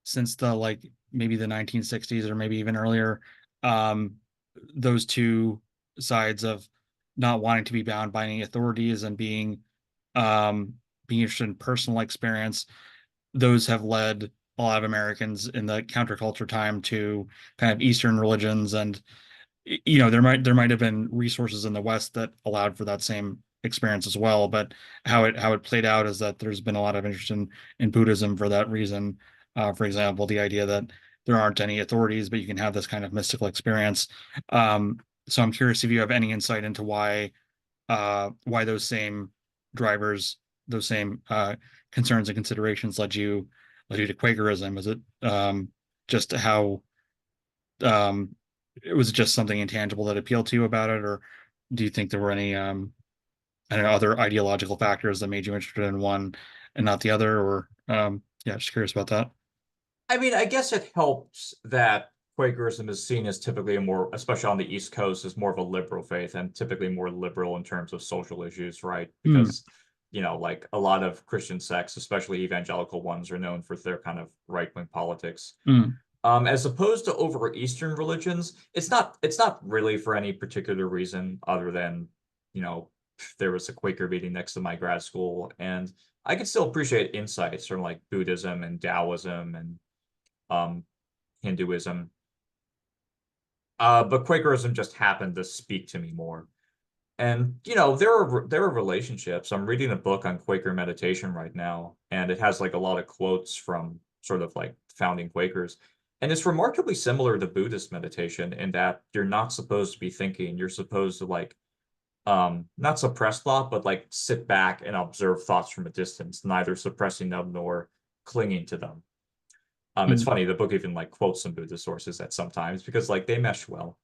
since the like maybe the 1960s or maybe even earlier, um, those two sides of not wanting to be bound by any authorities and being interested in personal experience, those have led a lot of Americans in the counterculture time to kind of Eastern religions, and there might have been resources in the West that allowed for that same experience as well, but how it played out is that there's been a lot of interest in Buddhism for that reason. For example, the idea that there aren't any authorities, but you can have this kind of mystical experience. So I'm curious if you have any insight into why those same drivers, those same concerns and considerations led you to Quakerism. Is it just how um, it was just something intangible that appealed to you about it, or do you think there were any I don't know, other ideological factors that made you interested in one and not the other? Or yeah, just curious about that. I mean, I guess it helps that Quakerism is seen as typically a more, especially on the East Coast, as more of a liberal faith and typically more liberal in terms of social issues, right? Hmm. Because, like a lot of Christian sects, especially evangelical ones, are known for their kind of right-wing politics. Hmm. As opposed to over Eastern religions, it's not really for any particular reason other than, you know, there was a Quaker meeting next to my grad school, and I could still appreciate insights from like Buddhism and Taoism and um, Hinduism. But Quakerism just happened to speak to me more. And there are relationships. I'm reading a book on Quaker meditation right now, and it has like a lot of quotes from sort of like founding Quakers. And it's remarkably similar to Buddhist meditation in that you're not supposed to be thinking. You're supposed to like not suppress thought, but like sit back and observe thoughts from a distance, neither suppressing them nor clinging to them. It's Hmm. funny, the book even like quotes some Buddhist sources at sometimes because like they mesh well.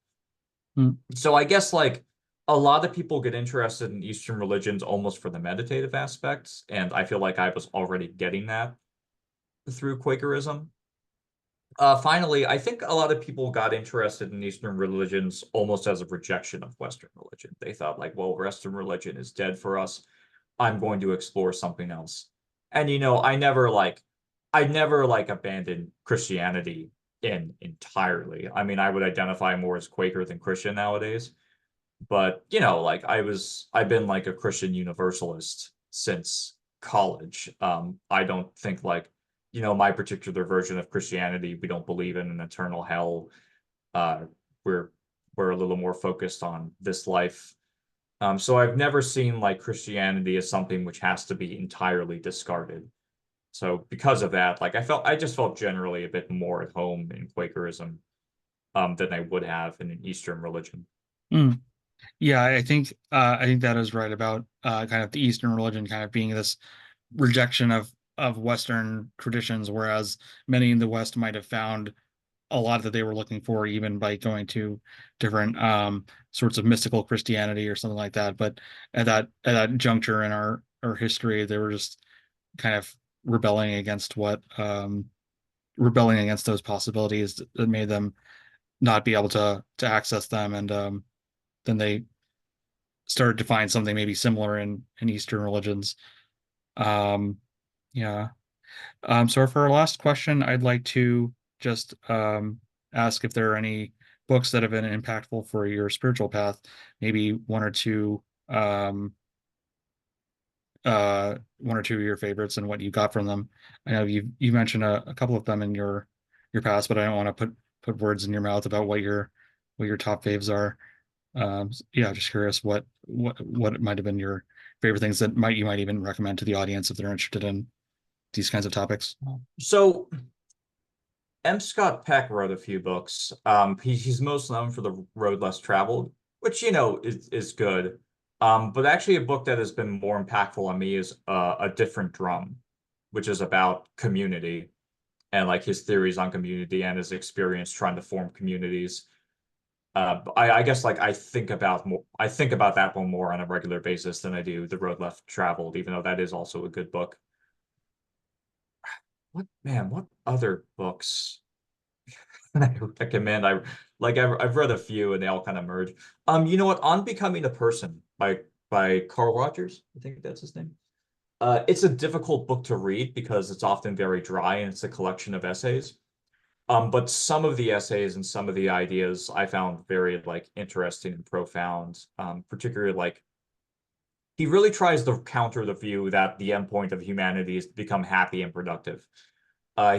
Hmm. So I guess like a lot of people get interested in Eastern religions almost for the meditative aspects, and I feel like I was already getting that through Quakerism. Finally, I think a lot of people got interested in Eastern religions almost as a rejection of Western religion. They thought like, well, Western religion is dead for us. I'm going to explore something else. And I never like abandoned Christianity in entirely. I mean, I would identify more as Quaker than Christian nowadays. But, like I've been like a Christian universalist since college. I don't think like, my particular version of Christianity, we don't believe in an eternal hell. Uh, we're we're a little more focused on this life. So I've never seen like Christianity as something which has to be entirely discarded. So because of that, like I just felt generally a bit more at home in Quakerism than I would have in an Eastern religion. Hmm. Yeah, I think that is right about kind of the Eastern religion kind of being this rejection of Western traditions, whereas many in the West might have found a lot that they were looking for, even by going to different sorts of mystical Christianity or something like that. But at that juncture in our history, they were just kind of rebelling against what rebelling against those possibilities that made them not be able to access them, and then they started to find something maybe similar in Eastern religions. Um, yeah. So for our last question, I'd like to just ask if there are any books that have been impactful for your spiritual path, maybe one or two of your favorites and what you got from them. I know you mentioned a couple of them in your past, but I don't want to put words in your mouth about what your top faves are. Yeah, just curious what might have been your favorite things that might you might even recommend to the audience if they're interested in these kinds of topics. So M. Scott Peck wrote a few books. He's most known for The Road Less Traveled, which, is good. But actually a book that has been more impactful on me is A Different Drum, which is about community and like his theories on community and his experience trying to form communities. I guess like I think about that one more on a regular basis than I do The Road Less Traveled, even though that is also a good book. What other books can I recommend? I've read a few and they all kind of merge. You know what? On Becoming a Person by Carl Rogers, I think that's his name. It's a difficult book to read because it's often very dry and it's a collection of essays. But some of the essays and some of the ideas I found very like interesting and profound. Particularly like he really tries to counter the view that the endpoint of humanity is to become happy and productive.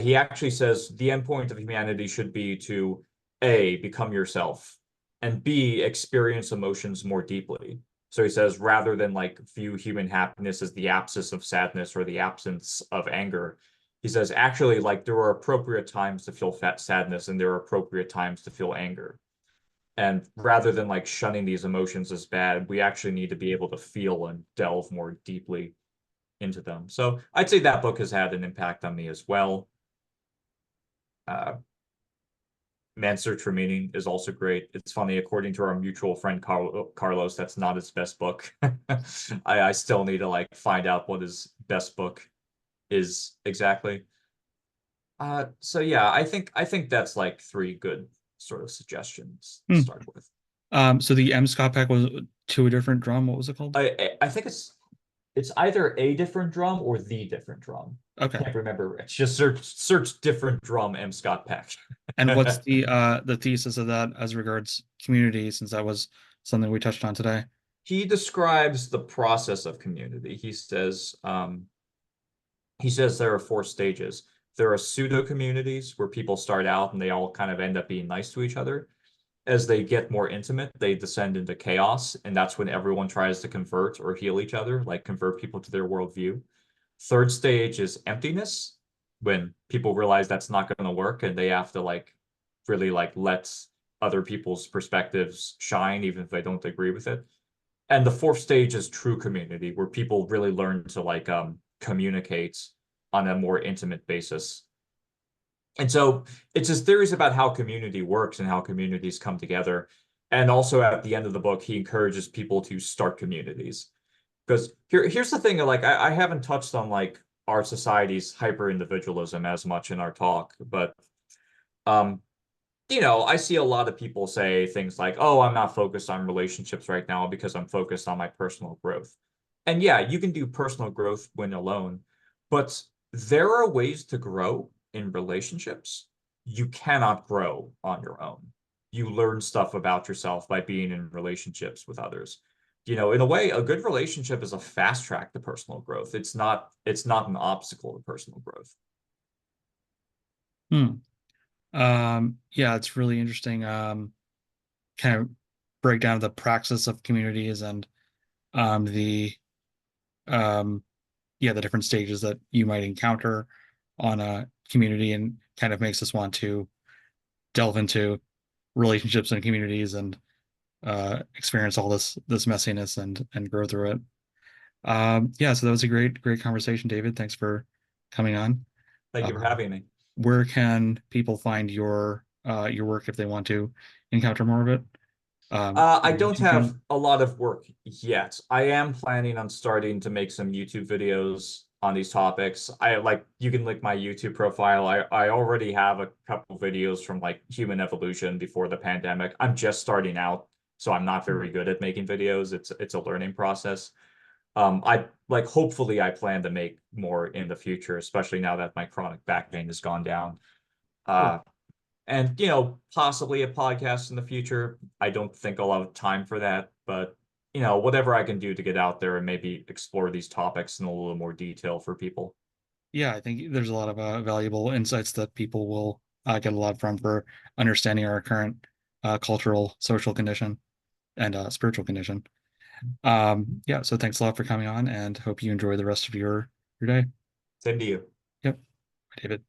He actually says the endpoint of humanity should be to A, become yourself, and B, experience emotions more deeply. So he says rather than like view human happiness as the absence of sadness or the absence of anger, he says actually like there are appropriate times to feel sadness and there are appropriate times to feel anger. And rather than like shunning these emotions as bad, we actually need to be able to feel and delve more deeply into them. So I'd say that book has had an impact on me as well. Uh, Man's Search for Meaning is also great. It's funny, according to our mutual friend Carlos, that's not his best book. I still need to like find out what his best book is exactly. So yeah, I think that's like three good sort of suggestions to Hmm. start with. So the M. Scott Peck was to a different drum. What was it called? I think it's either A Different Drum or The Different Drum. Okay. Can't remember. It's just search Different Drum M. Scott Peck. And what's the thesis of that as regards community, since that was something we touched on today? He describes the process of community. He says there are four stages. There are pseudo communities where people start out and they all kind of end up being nice to each other. As they get more intimate, they descend into chaos, and that's when everyone tries to convert or heal each other, like convert people to their worldview. Third stage is emptiness, when people realize that's not going to work and they have to like really like let other people's perspectives shine, even if they don't agree with it. And the fourth stage is true community, where people really learn to like communicate on a more intimate basis. And so it's his theories about how community works and how communities come together. And also at the end of the book, he encourages people to start communities. Because here's the thing, like I haven't touched on like our society's hyper individualism as much in our talk, but um, I see a lot of people say things like, "Oh, I'm not focused on relationships right now because I'm focused on my personal growth." And yeah, you can do personal growth when alone, but there are ways to grow in relationships. You cannot grow on your own. You learn stuff about yourself by being in relationships with others. In a way, a good relationship is a fast track to personal growth. It's not an obstacle to personal growth. Hmm. Yeah, it's really interesting. Kind of break down the praxis of communities and the um, yeah, the different stages that you might encounter on a community, and kind of makes us want to delve into relationships and communities and experience all this messiness and grow through it. Yeah, so that was a great conversation, David. Thanks for coming on. Thank you for Um, having me. where can people find your work if they want to encounter more of it? I Your don't YouTube channel? have a lot of work yet. I am planning on starting to make some YouTube videos on these topics. I like you can link my YouTube profile. I already have a couple videos from like human evolution before the pandemic. I'm just starting out, so I'm not very good at making videos. It's a learning process. I like hopefully I plan to make more in the future, especially now that my chronic back pain has gone down. Cool. Uh, and possibly a podcast in the future. I don't think I'll have time for that, but whatever I can do to get out there and maybe explore these topics in a little more detail for people. Yeah, I think there's a lot of valuable insights that people will get a lot from for understanding our current cultural, social condition and spiritual condition. Yeah, so thanks a lot for coming on, and hope you enjoy the rest of your day. Same to you. Yep, David.